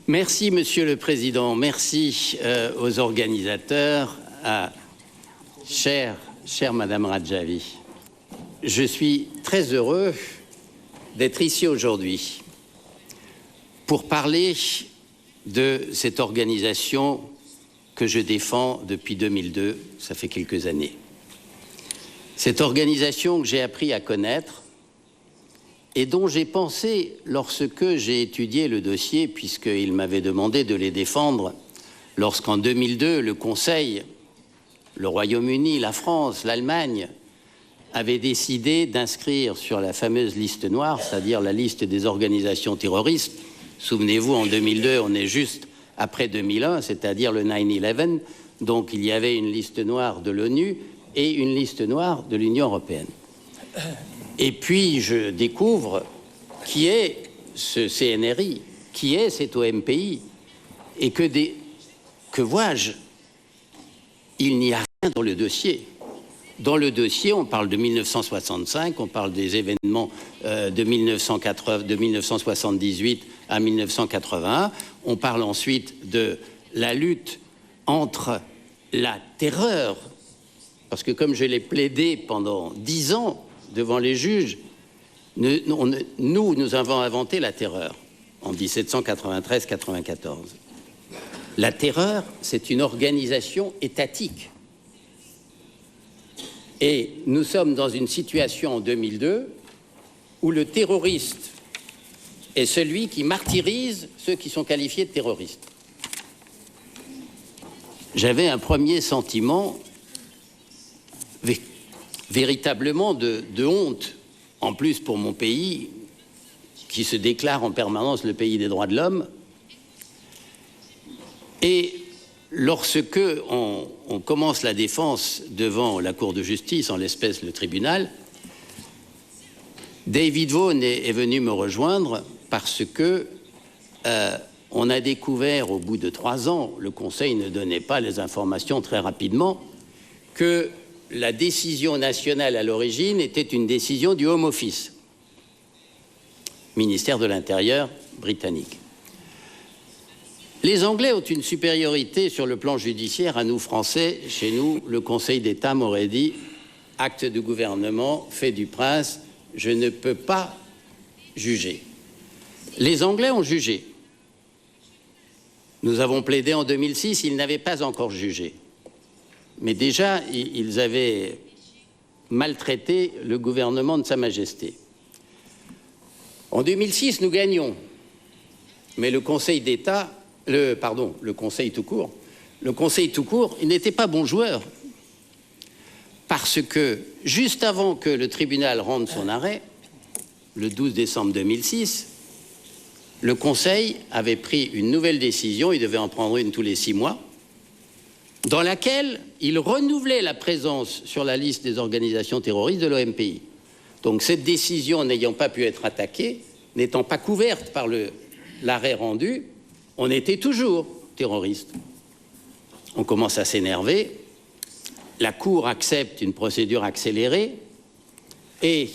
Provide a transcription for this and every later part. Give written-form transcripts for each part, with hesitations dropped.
Merci, Monsieur le Président. Merci aux organisateurs, chère Madame Radjavi. Je suis très heureux d'être ici aujourd'hui pour parler de cette organisation que je défends depuis 2002, ça fait quelques années. Cette organisation que j'ai appris à connaître et dont j'ai pensé, lorsque j'ai étudié le dossier, puisqu'il m'avait demandé de les défendre, lorsqu'en 2002, le Conseil, le Royaume-Uni, la France, l'Allemagne, avaient décidé d'inscrire sur la fameuse liste noire, c'est-à-dire la liste des organisations terroristes. Souvenez-vous, en 2002, on est juste après 2001, c'est-à-dire le 9/11, donc il y avait une liste noire de l'ONU et une liste noire de l'Union européenne. Et puis je découvre qui est ce CNRI, qui est cet OMPI, et que vois-je? Il n'y a rien dans le dossier. Dans le dossier, on parle de 1965, on parle des événements de 1978 à 1981, on parle ensuite de la lutte entre la terreur, parce que comme je l'ai plaidé pendant 10 ans devant les juges, nous avons inventé la terreur en 1793-94. La terreur, c'est une organisation étatique. Et nous sommes dans une situation en 2002 où le terroriste est celui qui martyrise ceux qui sont qualifiés de terroristes. J'avais un premier sentiment véritablement de honte, en plus pour mon pays, qui se déclare en permanence le pays des droits de l'homme. Et lorsque on commence la défense devant la Cour de justice, en l'espèce le tribunal, David Vaughan est venu me rejoindre parce que on a découvert au bout de 3 ans, le Conseil ne donnait pas les informations très rapidement, que la décision nationale à l'origine était une décision du Home Office, ministère de l'Intérieur britannique. Les Anglais ont une supériorité sur le plan judiciaire à nous Français. Chez nous, le Conseil d'État m'aurait dit « acte de gouvernement, fait du prince, je ne peux pas juger ». Les Anglais ont jugé. Nous avons plaidé en 2006, ils n'avaient pas encore jugé. Mais déjà, ils avaient maltraité le gouvernement de Sa Majesté. En 2006, nous gagnons. Mais le Conseil d'État, le Conseil tout court, il n'était pas bon joueur. Parce que, juste avant que le tribunal rende son arrêt, le 12 décembre 2006, le Conseil avait pris une nouvelle décision, il devait en prendre une tous les 6 mois, dans laquelle il renouvelait la présence sur la liste des organisations terroristes de l'OMPI. Donc cette décision n'ayant pas pu être attaquée, n'étant pas couverte par l'arrêt rendu, on était toujours terroriste. On commence à s'énerver, la Cour accepte une procédure accélérée et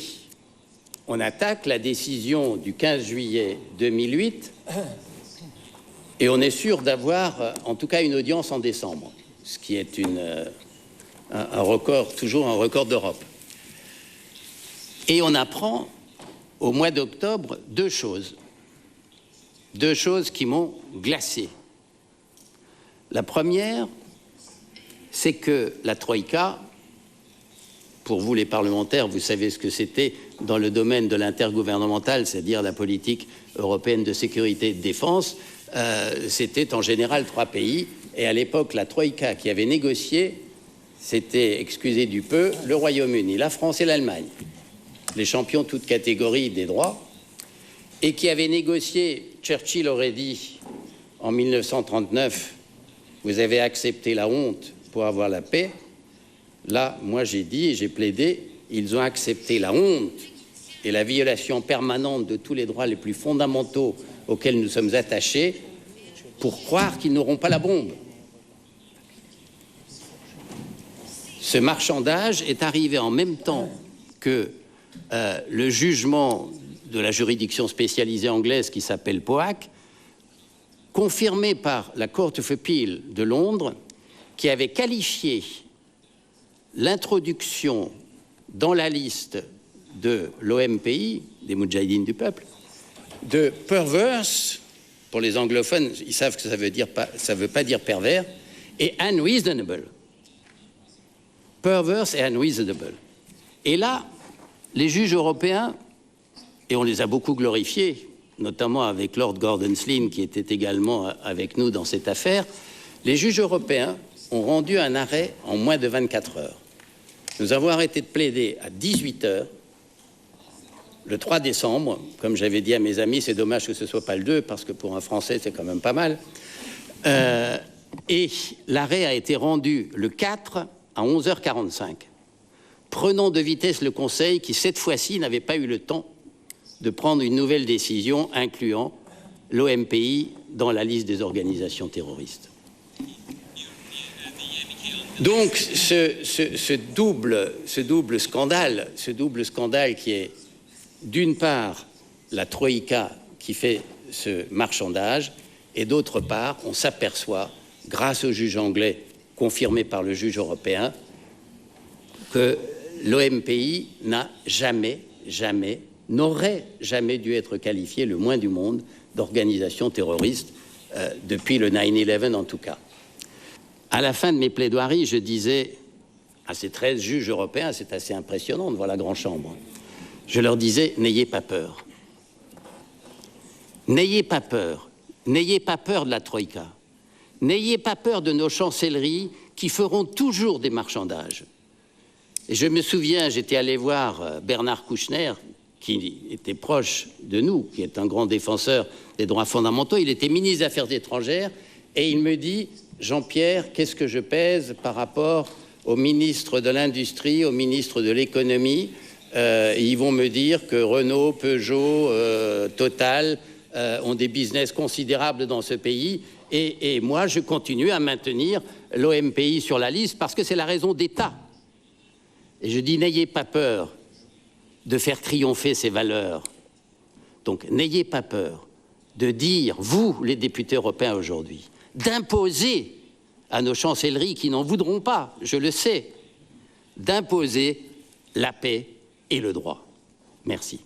on attaque la décision du 15 juillet 2008 et on est sûr d'avoir en tout cas une audience en décembre, ce qui est un record, toujours un record d'Europe. Et on apprend au mois d'octobre deux choses qui m'ont glacé. La première, c'est que la Troïka, pour vous les parlementaires, vous savez ce que c'était dans le domaine de l'intergouvernemental, c'est-à-dire la politique européenne de sécurité et de défense, c'était en général 3 pays. Et à l'époque, la Troïka qui avait négocié, c'était, excusez du peu, le Royaume-Uni, la France et l'Allemagne, les champions toutes catégories des droits, et qui avait négocié, Churchill aurait dit en 1939, vous avez accepté la honte pour avoir la paix. Là, moi j'ai dit et j'ai plaidé, ils ont accepté la honte et la violation permanente de tous les droits les plus fondamentaux auxquels nous sommes attachés pour croire qu'ils n'auront pas la bombe. Ce marchandage est arrivé en même temps que le jugement de la juridiction spécialisée anglaise qui s'appelle POAC, confirmé par la Court of Appeal de Londres, qui avait qualifié l'introduction dans la liste de l'OMPI, des Moudjahidines du peuple, de perverse, pour les anglophones, ils savent que ça veut pas dire pervers, et unreasonable. Perverse et unreasonable. Et là, les juges européens, et on les a beaucoup glorifiés, notamment avec Lord Gordon Slynn, qui était également avec nous dans cette affaire, les juges européens ont rendu un arrêt en moins de 24 heures. Nous avons arrêté de plaider à 18 heures, le 3 décembre, comme j'avais dit à mes amis, c'est dommage que ce ne soit pas le 2, parce que pour un Français, c'est quand même pas mal. Et l'arrêt a été rendu le 4 à 11h45, prenant de vitesse le Conseil qui, cette fois-ci, n'avait pas eu le temps de prendre une nouvelle décision incluant l'OMPI dans la liste des organisations terroristes. Donc, ce double scandale qui est, d'une part, la Troïka qui fait ce marchandage, et d'autre part, on s'aperçoit, grâce au juge anglais confirmé par le juge européen, que l'OMPI n'aurait jamais dû être qualifié, le moins du monde, d'organisation terroriste, depuis le 9/11 en tout cas. À la fin de mes plaidoiries, je disais à ces 13 juges européens, c'est assez impressionnant devant la Grande Chambre, je leur disais, n'ayez pas peur. N'ayez pas peur. N'ayez pas peur de la Troïka. N'ayez pas peur de nos chancelleries qui feront toujours des marchandages. Et je me souviens, j'étais allé voir Bernard Kouchner, qui était proche de nous, qui est un grand défenseur des droits fondamentaux. Il était ministre des Affaires étrangères et il me dit « Jean-Pierre, qu'est-ce que je pèse par rapport au ministre de l'Industrie, au ministre de l'Économie ils vont me dire que Renault, Peugeot, Total ont des business considérables dans ce pays et moi, je continue à maintenir l'OMPI sur la liste parce que c'est la raison d'État. » Et je dis « N'ayez pas peur de faire triompher ces valeurs. Donc, n'ayez pas peur de dire, vous, les députés européens aujourd'hui, d'imposer à nos chancelleries qui n'en voudront pas, je le sais, d'imposer la paix et le droit. » Merci.